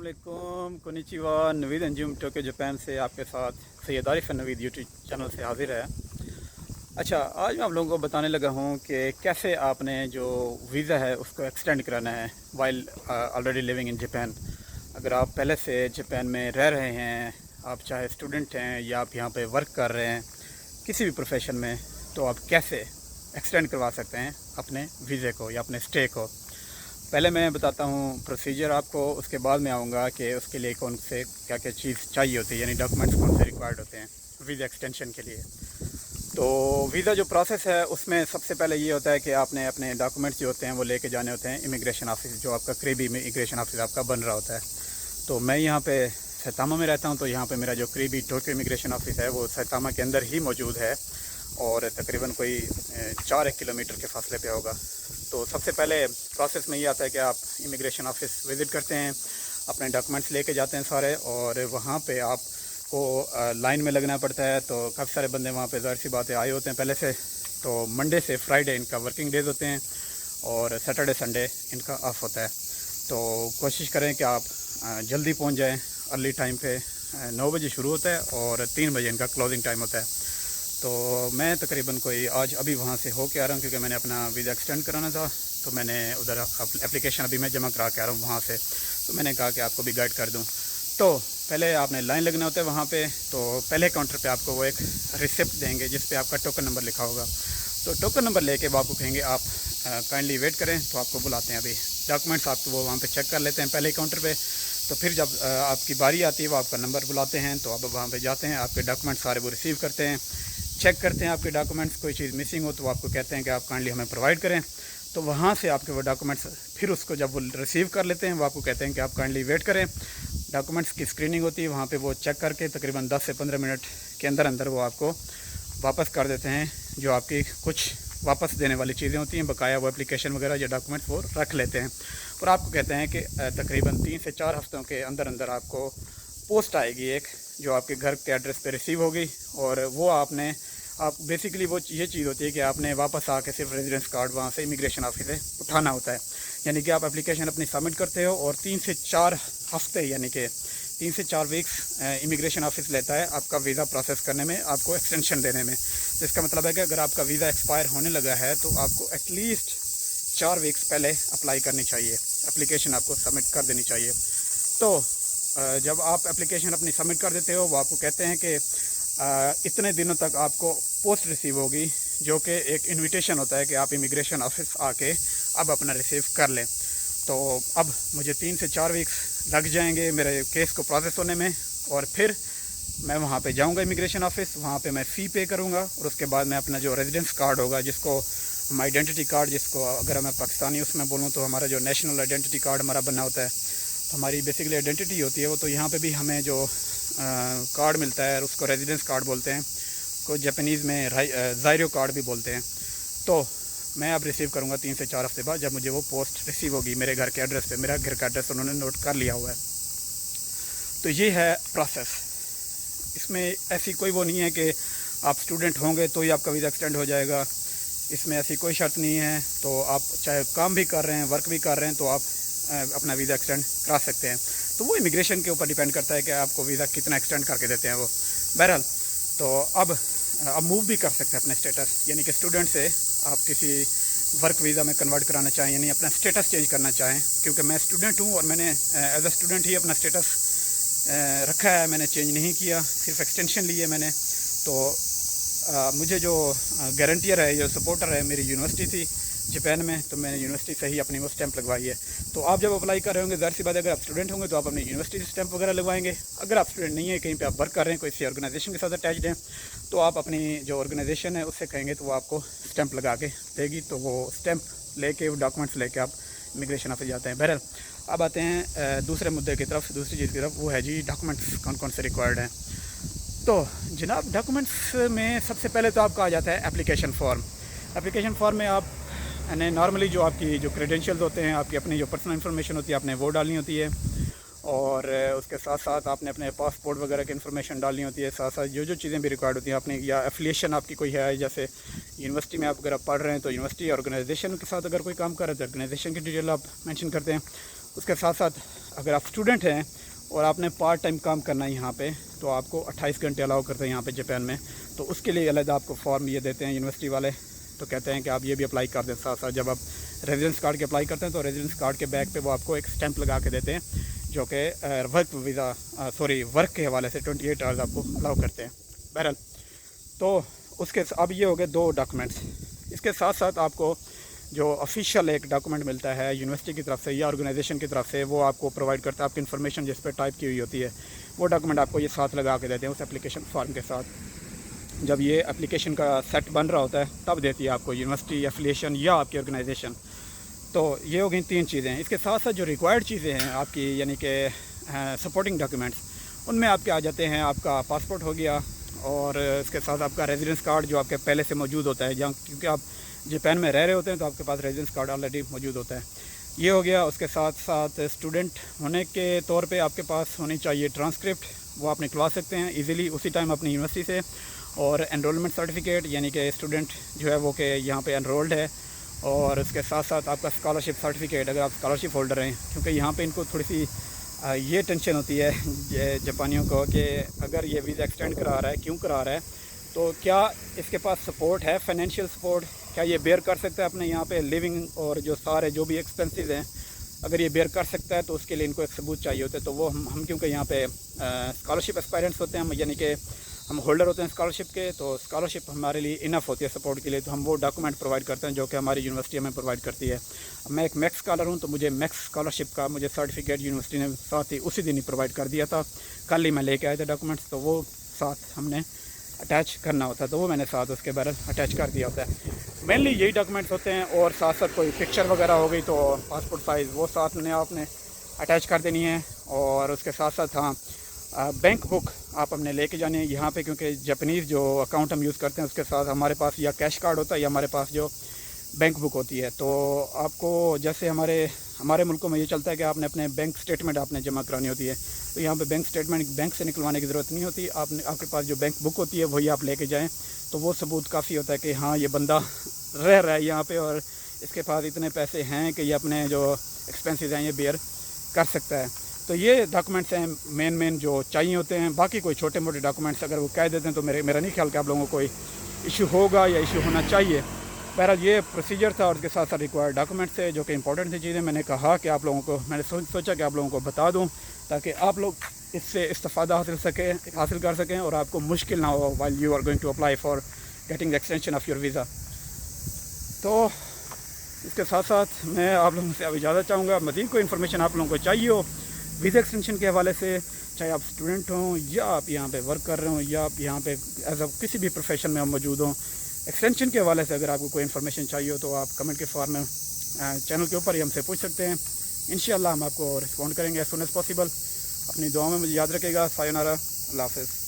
अस्सलामुअलैकुम konnichiwa. Naveed Anjum Tokyo Japan से आपके साथ सैयद आरिफ नवीद यूट्यूब चैनल से हाजिर है। अच्छा, आज मैं आप लोगों को बताने लगा हूँ कि कैसे आपने जो वीज़ा है उसको एक्सटेंड कराना है while already living in Japan. अगर आप पहले से जापान में रह रहे हैं, आप चाहे स्टूडेंट हैं या आप यहाँ पे वर्क कर रहे हैं किसी भी प्रोफेशन में, तो आप कैसे एक्सटेंड करवा सकते हैं अपने वीज़े को या अपने स्टे को। पहले मैं बताता हूँ प्रोसीजर आपको, उसके बाद मैं आऊँगा कि उसके लिए कौन से क्या क्या चीज़ चाहिए होती है, यानी डॉक्यूमेंट्स कौन से रिक्वायर्ड होते हैं वीज़ा एक्सटेंशन के लिए। तो वीज़ा जो प्रोसेस है उसमें सबसे पहले ये होता है कि आपने अपने डॉक्यूमेंट्स जो होते हैं वो लेके जाने होते हैं इमिग्रेशन ऑफिस, जो आपका करीबी इमिग्रेशन ऑफिस आपका बन रहा होता है। तो मैं यहाँ पे सैतामा में रहता हूँ, तो यहाँ पे मेरा जो करीबी टोक्यो इमिग्रेशन ऑफिस है वो सैतामा के अंदर ही मौजूद है और तकरीबन कोई 4 किलोमीटर के फासले पे होगा। तो सबसे पहले प्रोसेस में ये आता है कि आप इमिग्रेशन ऑफिस विज़िट करते हैं, अपने डॉक्यूमेंट्स लेके जाते हैं सारे, और वहाँ पे आपको लाइन में लगना पड़ता है। तो काफ़ी सारे बंदे वहाँ पे ज़ाहिर सी बात है आए होते हैं पहले से। तो मंडे से फ्राइडे इनका वर्किंग डेज़ होते हैं और सैटरडे संडे इनका ऑफ होता है। तो कोशिश करें कि आप जल्दी पहुँच जाएँ। अर्ली टाइम पे 9 बजे शुरू होता है और 3 बजे इनका क्लोजिंग टाइम होता है। तो मैं तकरीबन कोई आज अभी वहाँ से हो के आ रहा हूँ, क्योंकि मैंने अपना वीज़ा एक्सटेंड कराना था। तो मैंने उधर एप्लीकेशन अभी मैं जमा करा के आ रहा हूँ वहाँ से। तो मैंने कहा कि आपको भी गाइड कर दूँ। तो पहले आपने लाइन लगना होता है वहाँ पे। तो पहले काउंटर पे आपको वो एक रिसिप्ट देंगे जिस पे आपका टोकन नंबर लिखा होगा। तो टोकन नंबर लेके वो आपको कहेंगे आप काइंडली वेट करें। तो आपको बुलाते हैं, अभी डॉक्यूमेंट्स आपको वो वहाँ पर चेक कर लेते हैं पहले ही काउंटर पर। तो फिर जब आपकी बारी आती है वो आपका नंबर बुलाते हैं, तो आप वहाँ पर जाते हैं, आपके डॉक्यूमेंट्स सारे वो रिसीव करते हैं, चेक करते हैं आपके डॉक्यूमेंट्स। कोई चीज़ मिसिंग हो तो वो आपको कहते हैं कि आप काइंडली हमें प्रोवाइड करें। तो वहाँ से आपके वो डॉक्यूमेंट्स फिर उसको जब वो रिसीव कर लेते हैं वो आपको कहते हैं कि आप काइंडली वेट करें। डॉक्यूमेंट्स की स्क्रीनिंग होती है वहाँ पे, वो चेक करके तकरीबन 10 से 15 मिनट के अंदर अंदर वो आपको वापस कर देते हैं। जो आपकी कुछ वापस देने वाली चीज़ें होती हैं, बकाया वो एप्लीकेशन वगैरह या डॉक्यूमेंट्स वो रख लेते हैं। और आपको कहते हैं कि तकरीबन 3 से 4 हफ्तों के अंदर अंदर आपको पोस्ट आएगी एक, जो आपके घर के एड्रेस पे रिसीव होगी। और वो आप बेसिकली वो ये चीज़ होती है कि आपने वापस आके सिर्फ रेजिडेंस कार्ड वहाँ से इमिग्रेशन ऑफिस से उठाना होता है। यानी कि आप एप्लीकेशन अपनी सबमिट करते हो और 3 से 4 हफ्ते यानी कि 3 से 4 वीक्स इमिग्रेशन ऑफिस लेता है आपका वीज़ा प्रोसेस करने में, आपको एक्सटेंशन देने में। तो इसका मतलब है कि अगर आपका वीज़ा एक्सपायर होने लगा है तो आपको एटलीस्ट 4 वीक्स पहले अप्लाई करनी चाहिए, एप्लीकेशन आपको सबमिट कर देनी चाहिए। तो जब आप एप्लीकेशन अपनी सबमिट कर देते हो वो आपको कहते हैं कि इतने दिनों तक आपको पोस्ट रिसीव होगी, जो कि एक इनविटेशन होता है कि आप इमिग्रेशन ऑफिस आके अब अपना रिसीव कर लें। तो अब मुझे 3 से 4 वीक्स लग जाएंगे मेरे केस को प्रोसेस होने में, और फिर मैं वहाँ पे जाऊँगा इमिग्रेशन ऑफिस, वहाँ पे मैं फ़ी पे करूँगा और उसके बाद मैं अपना जो रेजिडेंस कार्ड होगा, जिसको हम आइडेंटिटी कार्ड, जिसको अगर मैं पाकिस्तानी उसमें बोलूँ तो हमारा जो नेशनल आइडेंटिटी कार्ड हमारा बना होता है, तो हमारी बेसिकली आइडेंटिटी होती है वो। तो यहाँ पे भी हमें जो कार्ड मिलता है उसको रेजिडेंस कार्ड बोलते हैं, को जापानीज़ में ज़ायरो कार्ड भी बोलते हैं। तो मैं अब रिसीव करूँगा 3 से 4 हफ्ते बाद, जब मुझे वो पोस्ट रिसीव होगी मेरे घर के एड्रेस पे। मेरा घर का एड्रेस उन्होंने नोट कर लिया हुआ है। तो ये है प्रोसेस। इसमें ऐसी कोई वो नहीं है कि आप स्टूडेंट होंगे तो ही आपका वीज़ा एक्सटेंड हो जाएगा, इसमें ऐसी कोई शर्त नहीं है। तो आप चाहे काम भी कर रहे हैं, वर्क भी कर रहे हैं, तो आप अपना वीज़ा एक्सटेंड करा सकते हैं। तो वो इमिग्रेशन के ऊपर डिपेंड करता है कि आपको वीज़ा कितना एक्सटेंड करके देते हैं वो। बहरहाल तो अब मूव भी कर सकते हैं अपने स्टेटस, यानी कि स्टूडेंट से आप किसी वर्क वीज़ा में कन्वर्ट कराना चाहें, यानी अपना स्टेटस चेंज करना चाहें। क्योंकि मैं स्टूडेंट हूँ और मैंने एज अ स्टूडेंट ही अपना स्टेटस रखा है, मैंने चेंज नहीं किया, सिर्फ एक्सटेंशन ली है मैंने। तो मुझे जो गारंटियर है, जो सपोर्टर है, मेरी यूनिवर्सिटी थी जापान में, तो मैंने यूनिवर्सिटी से ही अपनी वो स्टैंप लगवाई है। तो आप जब अप्लाई कर रहे होंगे, ज़ाहिर सी बात है अगर आप स्टूडेंट होंगे तो आप अपनी यूनिवर्सिटी से स्टैंप वगैरह लगवाएंगे। अगर आप स्टूडेंट नहीं है, कहीं पे आप वर्क कर रहे हैं, कोई सी ऑर्गेनाइजेशन के साथ अटैच्ड हैं, तो आप अपनी जो ऑर्गेनाइजेशन है उससे कहेंगे तो वो आपको स्टैंप लगा के देगी। तो वो स्टैंप लेके, वो डॉक्यूमेंट्स लेके आप इमिग्रेशन ऑफिस जाते हैं। बहरहाल अब आते हैं दूसरे मुद्दे की तरफ, दूसरी चीज़ की तरफ, वो है जी डॉक्यूमेंट्स कौन कौन से रिक्वायर्ड हैं। तो जनाब डॉक्यूमेंट्स में सबसे पहले तो आपका आ जाता है एप्लीकेशन फॉर्म। एप्लीकेशन फॉर्म में आप यानी नॉर्मली जो आपकी जो क्रेडेंशियल्स होते हैं, आपकी अपनी जो पर्सनल इन्फॉर्मेशन होती है, आपने वो डालनी होती है। और उसके साथ साथ आपने अपने पासपोर्ट वगैरह की इन्फॉर्मेशन डालनी होती है। साथ साथ जो चीज़ें भी रिक्वायर्ड होती हैं आपने, या एफिलिएशन आपकी कोई है, जैसे यूनिवर्सिटी में आप अगर पढ़ रहे हैं तो यूनिवर्सिटी ऑर्गेनाइजेशन के साथ अगर कोई काम कर रहे हैं तो ऑर्गेनाइजेशन की डिटेल आप मेंशन करते हैं। اس کے ساتھ ساتھ اگر آپ اسٹوڈنٹ ہیں اور آپ نے پارٹ ٹائم کام کرنا ہے یہاں پہ تو آپ کو 28 گھنٹے الاؤ کرتے ہیں یہاں پہ جاپان میں. تو اس کے لیے علیحدہ آپ کو فارم یہ دیتے ہیں یونیورسٹی والے. تو کہتے ہیں کہ آپ یہ بھی اپلائی کر دیں ساتھ ساتھ. جب آپ ریزیڈنس کارڈ کے اپلائی کرتے ہیں تو ریزیڈنس کارڈ کے بیک پہ وہ آپ کو ایک اسٹیمپ لگا کے دیتے ہیں جو کہ ورک کے حوالے سے 28 آورز آپ کو الاؤ کرتے ہیں. بہرحال تو اس کے اب یہ ہو گئے 2 ڈاکومنٹس. اس کے ساتھ ساتھ آپ کو جو آفیشیل ایک ڈاکومنٹ ملتا ہے یونیورسٹی کی طرف سے یا آرگنائزیشن کی طرف سے, وہ آپ کو پرووائڈ کرتا ہے. آپ کی انفارمیشن جس پہ ٹائپ کی ہوئی ہوتی ہے وہ ڈاکومنٹ آپ کو یہ ساتھ لگا کے دیتے ہیں اس اپلیکیشن فارم کے ساتھ. جب یہ اپلیکیشن کا سیٹ بن رہا ہوتا ہے تب دیتی ہے آپ کو یونیورسٹی ایفیلیشن یا آپ کی آرگنائزیشن. تو یہ ہو گئی 3 چیزیں. اس کے ساتھ ساتھ جو ریکوائرڈ چیزیں ہیں آپ کی یعنی کہ سپورٹنگ ڈاکیومنٹس, ان میں آپ کے آ جاتے ہیں آپ کا پاسپورٹ ہو گیا اور اس کے ساتھ آپ کا ریزیڈنس کارڈ جو آپ کے پہلے سے موجود ہوتا ہے, جہاں کیونکہ آپ جاپان میں رہ رہے ہوتے ہیں تو آپ کے پاس ریزیڈنس کارڈ آلریڈی موجود ہوتا ہے. یہ ہو گیا. اس کے ساتھ ساتھ اسٹوڈنٹ ہونے کے طور پہ آپ کے پاس ہونی چاہیے ٹرانسکرپٹ, وہ آپ نکلوا سکتے ہیں ایزیلی اسی ٹائم اپنی یونیورسٹی سے. اور انرولمنٹ سرٹیفکیٹ یعنی کہ اسٹوڈنٹ جو ہے وہ کہ یہاں پہ انرولڈ ہے. اور اس کے ساتھ ساتھ آپ کا اسکالرشپ سرٹیفکیٹ اگر آپ اسکالرشپ ہولڈر ہیں, کیونکہ یہاں پہ ان کو تھوڑی سی یہ ٹینشن ہوتی ہے جاپانیوں کو کہ اگر یہ ویزا ایکسٹینڈ کرا رہا ہے کیوں کرا رہا ہے, تو کیا اس کے پاس سپورٹ ہے, فائنینشیل سپورٹ, کیا یہ بیئر کر سکتا ہے اپنے یہاں پہ لیونگ اور جو سارے جو بھی ایکسپینسز ہیں, اگر یہ بیئر کر سکتا ہے تو اس کے لیے ان کو ایک ثبوت چاہیے ہوتا ہے. تو وہ ہم کیونکہ یہاں پہ اسکالرشپ اسپائرنٹس ہوتے ہیں, یعنی کہ ہم ہولڈر ہوتے ہیں اسکالرشپ کے, تو اسکالرشپ ہمارے لیے انف ہوتی ہے سپورٹ کے لیے. تو ہم وہ ڈاکومنٹ پرووائڈ کرتے ہیں جو کہ ہماری یونیورسٹی ہمیں پرووائڈ کرتی ہے. میں ایک میکس اسکالر ہوں تو مجھے میکس اسکالرشپ کا مجھے سرٹیفکیٹ یونیورسٹی نے ساتھ ہی اسی دن ہی پرووائڈ کر دیا تھا. کل ہی میں لے کے آئے تھے ڈاکومنٹس, تو وہ ساتھ ہم نے اٹیچ کرنا ہوتا ہے, تو وہ میں نے ساتھ اس کے بہرحال اٹیچ کر دیا ہوتا ہے. مینلی یہی ڈاکومنٹس ہوتے ہیں. اور ساتھ ساتھ کوئی پکچر وغیرہ ہو گئی تو پاسپورٹ سائز وہ ساتھ میں آپ نے اٹیچ کر دینی ہے. اور اس کے ساتھ ساتھ بینک بک آپ اپنے لے کے جانے ہیں یہاں پہ, کیونکہ جاپنیز جو اکاؤنٹ ہم یوز کرتے ہیں اس کے ساتھ ہمارے پاس یا کیش کارڈ ہوتا ہے یا ہمارے پاس جو بینک بک ہوتی ہے. تو آپ کو جیسے ہمارے ملکوں میں یہ چلتا ہے کہ آپ نے اپنے بینک اسٹیٹمنٹ آپ نے جمع کرانی ہوتی ہے, تو یہاں پہ بینک اسٹیٹمنٹ بینک سے نکلوانے کی ضرورت نہیں ہوتی. آپ کے پاس جو بینک بک ہوتی ہے وہی آپ لے کے جائیں, تو وہ ثبوت کافی ہوتا ہے کہ ہاں یہ بندہ رہ رہا ہے یہاں پہ اور اس کے پاس اتنے پیسے ہیں کہ یہ اپنے جو ایکسپینسز ہیں یہ بیئر کر سکتا ہے. تو یہ ڈاکومنٹس ہیں مین جو چاہیے ہوتے ہیں. باقی کوئی چھوٹے موٹے ڈاکومنٹس اگر وہ کہہ دیتے ہیں تو میرا نہیں خیال کہ آپ لوگوں کو کوئی ایشو ہوگا یا ایشو ہونا چاہیے. بہرحال یہ پروسیجر تھا اور اس کے ساتھ ساتھ ریکوائرڈ ڈاکومنٹس تھے جو کہ امپورٹنٹ تھی چیزیں. میں نے کہا کہ آپ لوگوں کو میں نے سوچا کہ آپ لوگوں کو بتا دوں تاکہ آپ لوگ اس سے استفادہ حاصل کر سکیں اور آپ کو مشکل نہ ہو while you are going to apply for getting the extension of your visa. تو اس کے ساتھ ساتھ میں آپ لوگوں سے اب اجازت چاہوں گا. مزید کوئی انفارمیشن آپ لوگوں کو چاہیے ہو ویزا ایکسٹینشن کے حوالے سے, چاہے آپ اسٹوڈنٹ ہوں یا آپ یہاں پہ ورک کر رہے ہوں یا آپ یہاں پہ ایز اے کسی بھی پروفیشن میں آپ موجود ہوں, ایکسٹینشن کے حوالے سے اگر آپ کو کوئی انفارمیشن چاہیے ہو تو آپ کمنٹ کے فارم میں چینل کے اوپر ہی ہم سے پوچھ سکتے ہیں. انشاءاللہ ہم آپ کو رسپونڈ کریں گے ایز سون ایز پاسبل. اپنی دعاؤں میں مجھے یاد رکھے گا. سایونارا, اللہ حافظ.